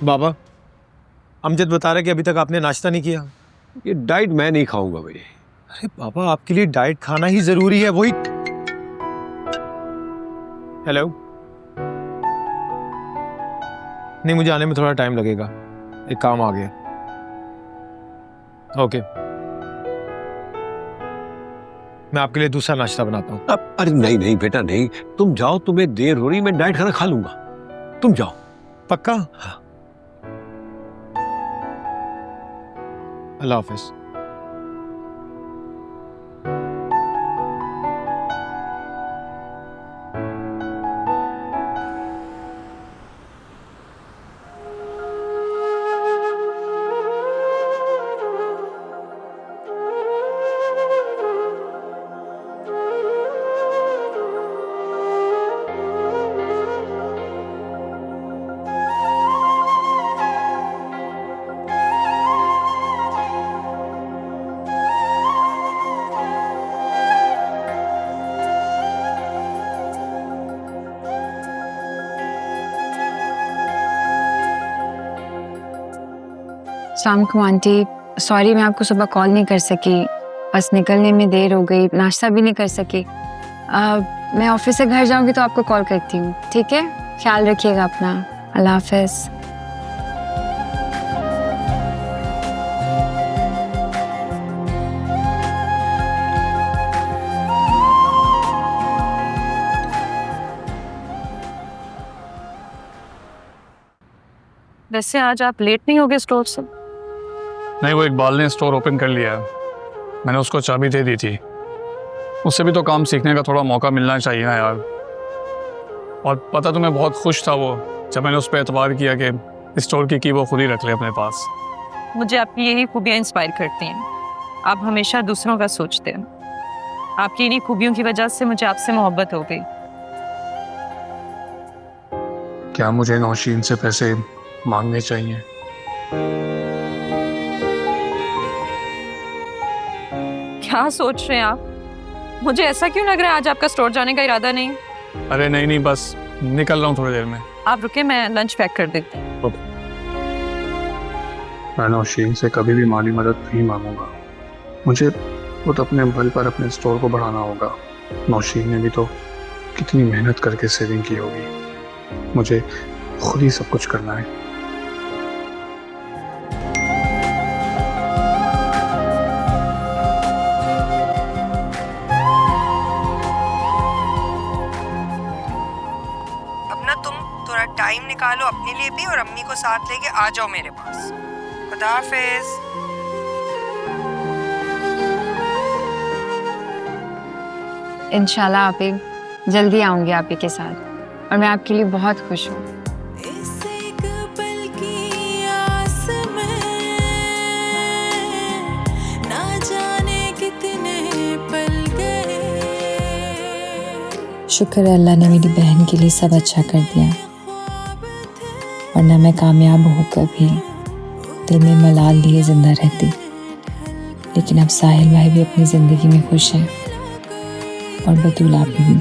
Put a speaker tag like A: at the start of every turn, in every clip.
A: बाबा, अमजद बता रहे कि अभी तक आपने नाश्ता नहीं किया।
B: ये डाइट मैं नहीं खाऊंगा भाई।
A: अरे बाबा, आपके लिए डाइट खाना ही जरूरी है। वही हेलो, नहीं मुझे आने में थोड़ा टाइम लगेगा, एक काम आ गया। ओके, मैं आपके लिए दूसरा नाश्ता बनाता हूँ।
B: अब अरे नहीं नहीं बेटा नहीं, तुम जाओ, तुम्हें देर हो रही, मैं डाइट खाना खा लूंगा, तुम जाओ।
A: पक्का?
B: हाँ।
A: अल्लाह हाफिज।
C: अस्सलाम वालेकुम आंटी, सॉरी मैं आपको सुबह कॉल नहीं कर सकी, बस निकलने में देर हो गई, नाश्ता भी नहीं कर सकी। मैं ऑफिस से घर जाऊंगी तो आपको कॉल करती हूँ, ठीक है? ख्याल रखिएगा अपना, अल्लाह हाफिज।
D: वैसे आज आप लेट नहीं हो गए स्टोर से?
E: नहीं, वो इकबाल ने स्टोर ओपन कर लिया है, मैंने उसको चाबी दे दी थी। उससे भी तो काम सीखने का थोड़ा मौका मिलना चाहिए ना यार। और पता तुम्हें बहुत खुश था वो जब मैंने उस पर एतबार किया कि स्टोर की वो खुद ही रख ले अपने पास।
D: मुझे आपकी यही खूबियाँ इंस्पायर करती हैं, आप हमेशा दूसरों का सोचते हैं। आपकी इन्हीं खूबियों की वजह से मुझे आपसे मोहब्बत हो गई।
E: क्या मुझे नौशीन से पैसे मांगने चाहिए?
D: क्या सोच रहे हैं आप? मुझे ऐसा क्यों लग रहा है आज आपका स्टोर जाने का इरादा नहीं?
E: अरे नहीं नहीं, बस निकल रहा हूँ थोड़ी देर में।
D: आप रुके, मैं लंच पैक कर देती हूँ।
E: मैं नौशीन से कभी भी माली मदद नहीं मांगूंगा, मुझे खुद अपने बल पर अपने स्टोर को बढ़ाना होगा। नौशीन ने भी तो कितनी मेहनत करके सेविंग की होगी, मुझे खुद ही सब कुछ करना है।
F: अब ना तुम थोड़ा टाइम निकालो अपने लिए भी और अम्मी को साथ लेके आ जाओ मेरे पास। खुदा हाफिज।
C: इंशाल्लाह आप ही जल्दी आऊंगी आप ही के साथ, और मैं आपके लिए बहुत खुश हूँ।
G: शुक्र है अल्लाह ने मेरी बहन के लिए सब अच्छा कर दिया, वरना मैं कामयाब होकर भी दिल में मलाल लिए जिंदा रहती। लेकिन अब साहिल भाई भी अपनी ज़िंदगी में खुश हैं और बतूल आप भी।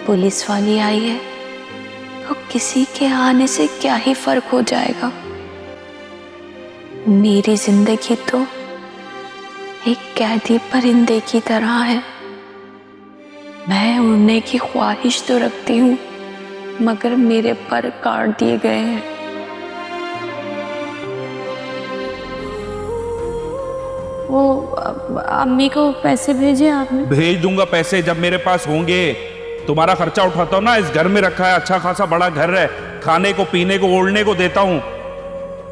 H: पुलिस वाली आई है तो किसी के आने से क्या ही फर्क हो जाएगा। मेरी जिंदगी तो एक कैदी परिंदे की तरह है। मैं उड़ने की ख्वाहिश तो रखती हूँ, मगर मेरे पर काट दिए गए हैं। वो अम्मी को पैसे भेजे आपने?
I: भेज दूंगा पैसे जब मेरे पास होंगे। तुम्हारा खर्चा उठाता हूँ ना, इस घर में रखा है, अच्छा खासा बड़ा घर है, खाने को पीने को ओढ़ने को देता हूँ।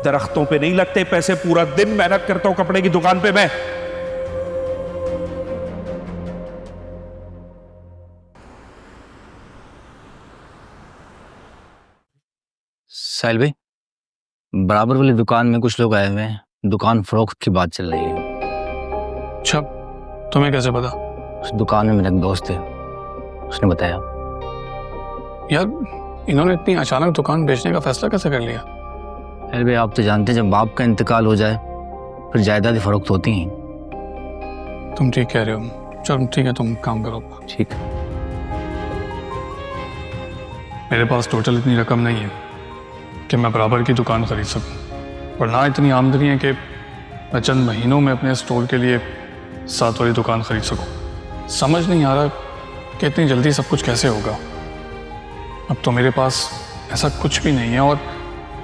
I: दरख्तों पे नहीं लगते पैसे, पूरा दिन मेहनत करता हूँ कपड़े की दुकान पे मैं।
J: साहिल भाई, बराबर वाली दुकान में कुछ लोग आए हुए हैं, दुकान फरोख्त की बात चल रही है।
E: अच्छा, तुम्हें कैसे पता?
J: उस दुकान में मेरा एक दोस्त है, उसने बताया।
E: यार इन्होंने इतनी अचानक दुकान बेचने का फैसला कैसे कर लिया?
J: अरे भाई, आप तो जानते हैं जब बाप का इंतकाल हो जाए फिर जायदाद फरोख्त होती हैं।
E: तुम ठीक कह रहे हो। चलो ठीक है, तुम काम करो।
J: ठीक है।
E: मेरे पास टोटल इतनी रकम नहीं है कि मैं बराबर की दुकान खरीद सकूं, और ना इतनी आमदनी है कि मैं चंद महीनों में अपने स्टोर के लिए 7 वाली दुकान खरीद सकूं। समझ नहीं आ रहा कि इतनी जल्दी सब कुछ कैसे होगा। अब तो मेरे पास ऐसा कुछ भी नहीं है, और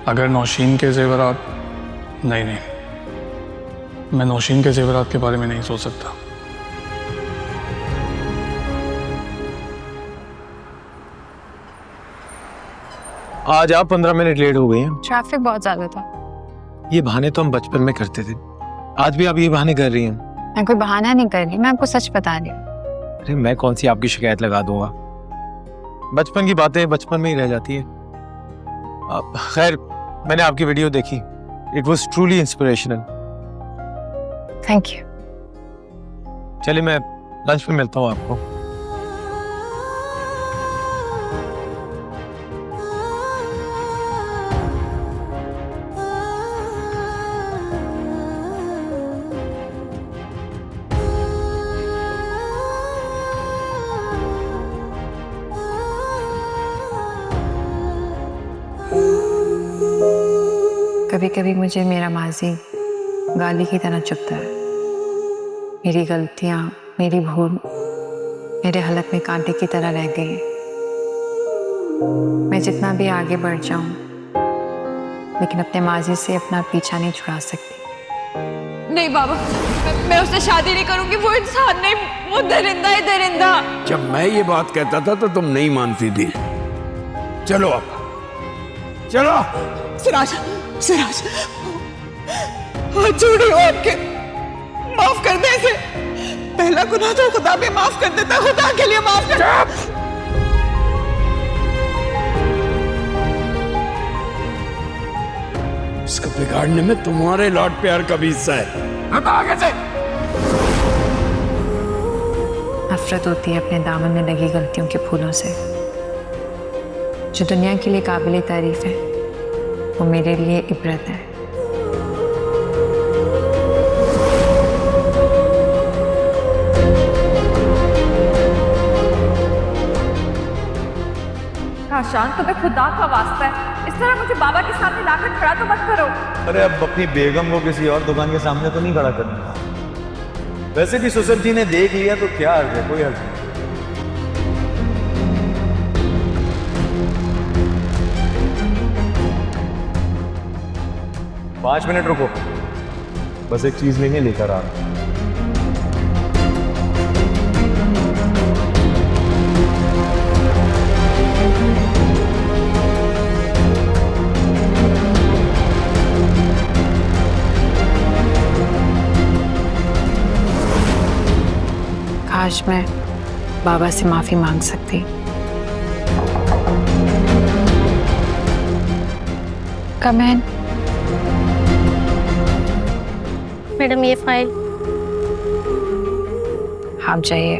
E: अगर नौशीन के जेवरात, नहीं, मैं नौशीन के जेवरात के बारे में नहीं सोच सकता।
A: आज आप 15 मिनट लेट हो गए हैं।
C: ट्रैफिक बहुत ज्यादा था।
A: ये बहाने तो हम बचपन में करते थे, आज भी आप ये बहाने कर रही हैं।
C: मैं कोई बहाना नहीं कर रही, मैं आपको सच बता रही हूँ।
A: अरे मैं कौन सी आपकी शिकायत लगा दूंगा, बचपन की बातें बचपन में ही रह जाती है। खैर, मैंने आपकी वीडियो देखी, it was truly inspirational.
C: Thank you.
A: चलिए मैं लंच पे मिलता हूँ आपको।
C: कभी कभी मुझे मेरा माजी गाली की तरह चुभता है। मेरी गलतियाँ, मेरी भूल मेरे हलक में कांटे की तरह रह गई हैं। मैं जितना भी आगे बढ़ जाऊं, लेकिन अपने माजी से अपना पीछा नहीं छुड़ा सकती।
H: नहीं बाबा, मैं उससे शादी नहीं करूंगी। वो इंसान नहीं, वो दरिंदा है, दरिंदा।
B: जब मैं ये बात कहता था तो तुम नहीं मानती थी। चलो अब, चलो।
F: सिराज, सिराज, हाथ जोड़ो आपके, माफ कर दे इसे। पहला गुनाह तो खुदा भी माफ कर देता, खुदा के लिए माफ कर।
B: इसको बिगाड़ने में तुम्हारे लाड प्यार का भी हिस्सा है। अब आगे से।
C: नफरत होती है अपने दामन में लगी गलतियों के फूलों से। जो दुनिया के लिए काबिल तारीफ है, वो मेरे लिए इबरत है।
H: शान, तुम्हें खुदा का वास्ता है, इस तरह मुझे बाबा के सामने लाकर खड़ा तो मत करो।
K: अरे अब अपनी बेगम को किसी और दुकान के सामने तो नहीं खड़ा करना। वैसे भी सुसर जी ने देख लिया तो क्या अर्ज है, कोई अर्ज नहीं। 5 मिनट रुको, बस एक चीज लेने लेकर आ रहा हूं।
C: काश मैं बाबा से माफी मांग सकती। कम इन।
L: मैडम ये फाइल।
C: आप जाइए।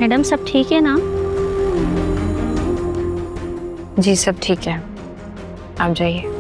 L: मैडम सब ठीक है ना?
C: जी सब ठीक है, आप जाइए।